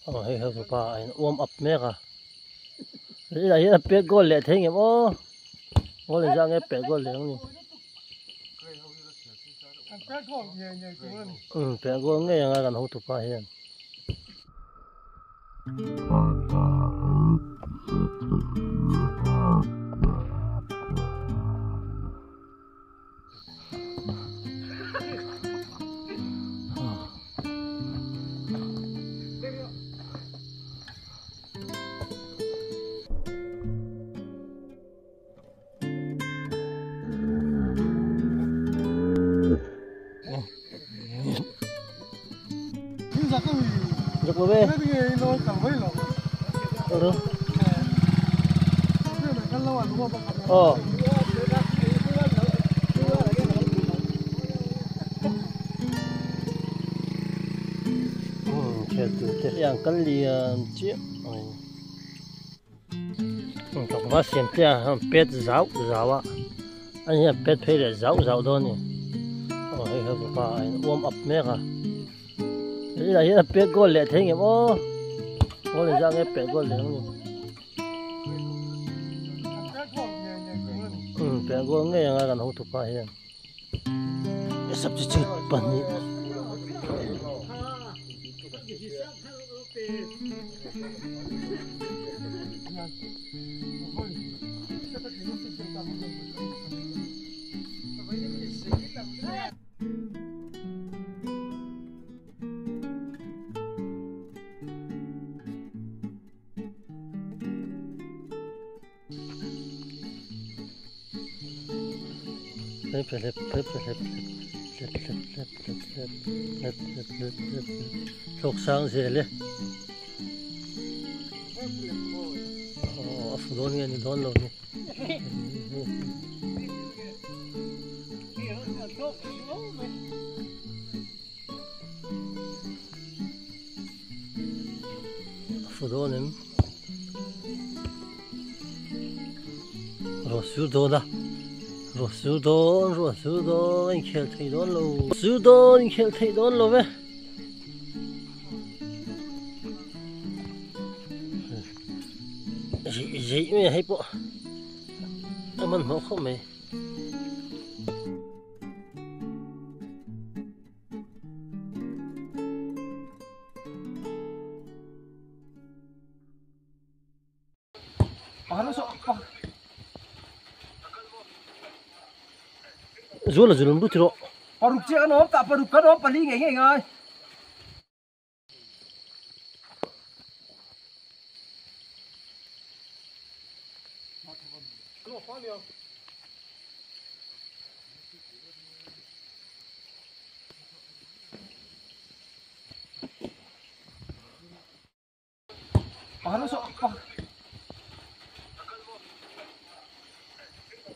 Hei hau tu pa ai warm up mek à. Đây là pet gol lẹ thế nhỉ ô. Ô lên ra nghe pet gol lẹ không nhỉ? Pet gol nghe yang akan hau tu pa hian. Được rồi bé. Được. Chết từ yang cân liền chiếc. Trong mắt xem tia pet rau á. Anh em pet phải là rau đó nè. Hei hau tu pa ai warm up mek à. Đây là pet gol lẹ thế nhỉ ô. Ô lên ra nghe pet gol lẹ không nhỉ? Pet gol nghe yang akan hau tu pa hian. Substitute pani. Lộc sang dễ lệ. Phụ đón nghe nhìn đón lâu nè. Phụ đón em. Rồi siêu đón à. Rosudon, anh khel thấy đón lâu. Rosudon, anh khel thấy đón lâu vậy. Gì mày hay bộ. Mình không không mày. Rồi là rồi bút rồi. Paruk chiếc nó cả paruk cái đó pali nghe nghe ngay.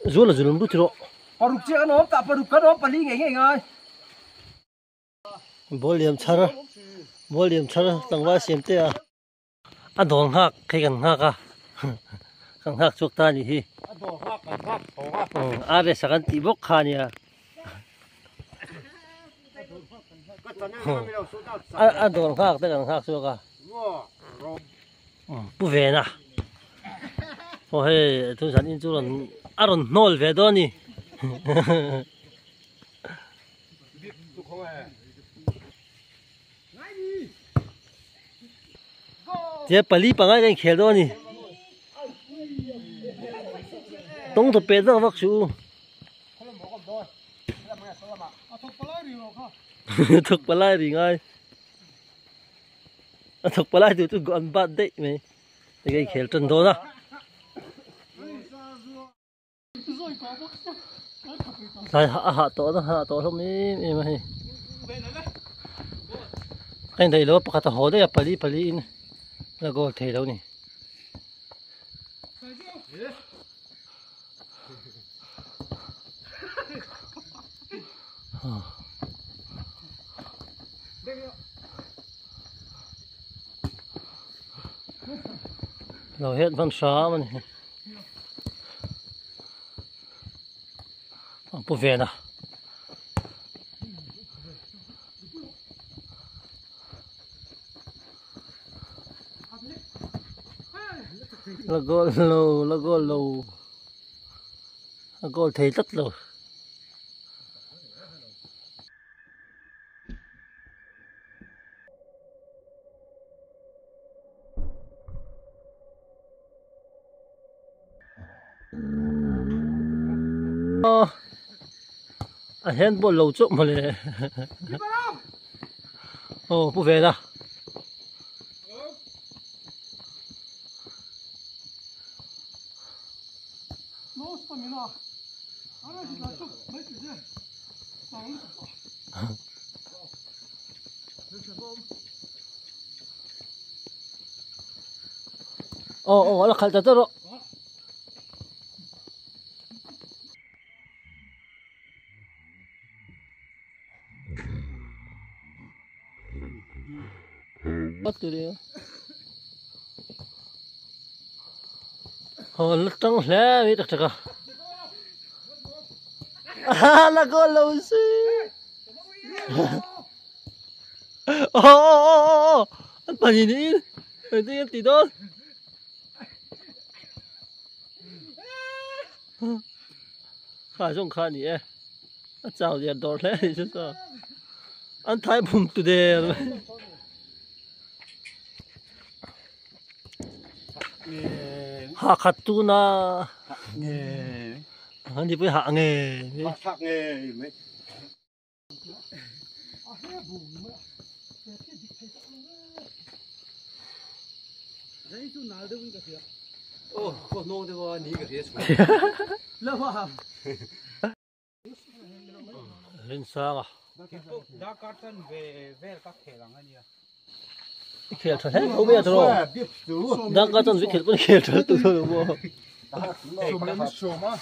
Rồi là rồi bút rồi. Paruk chiếc nó cả paruk cái đó pali nghe nghe ngay. Volume chara tang wa sim te a dong hak khai kan hak a kan hak chok ta ni hi a re sakan ti bok kha ni a dong hak te kan hak chok a pu ve na o he tu san in chu ron aron nol ve do ni thế pali pangai kan khel do ni tong to pe do vak chu thuk palai ri ngai thuk palai tu gon bat dei me cái khel chân do na sai ha to thom ni me cái này lo pakata ho de pali in là gol thấy đâu nè. Rồi hết văn xóa mà nè. Bố về nào. แล้วก็โลแล้วก็เทตัดโลเห็นบ่โลจุมาเลยโอ้不肥的哦，了，看在这了。bắt từ đi. Nó trắng lẽ biết được chưa? Là con lâu xí. Anh bà nhìn đi. Rồi đi tí đó. Khá trông khá nhỉ. Chào gì đỏ lẽ thì chứ sao? Anh thái bùm từ đây. Hạ khát tu na nghề anh đi với hạ nghề hạ nghề mấy ô con nô thì vào ní cái gì Lớp vào. lên sang à đã cắt thân về các thể lằng anh nhỉ khều thật hết không biết rồi đang có chân vị khều vẫn khều thật từ từ rồi Show mà. Show mà.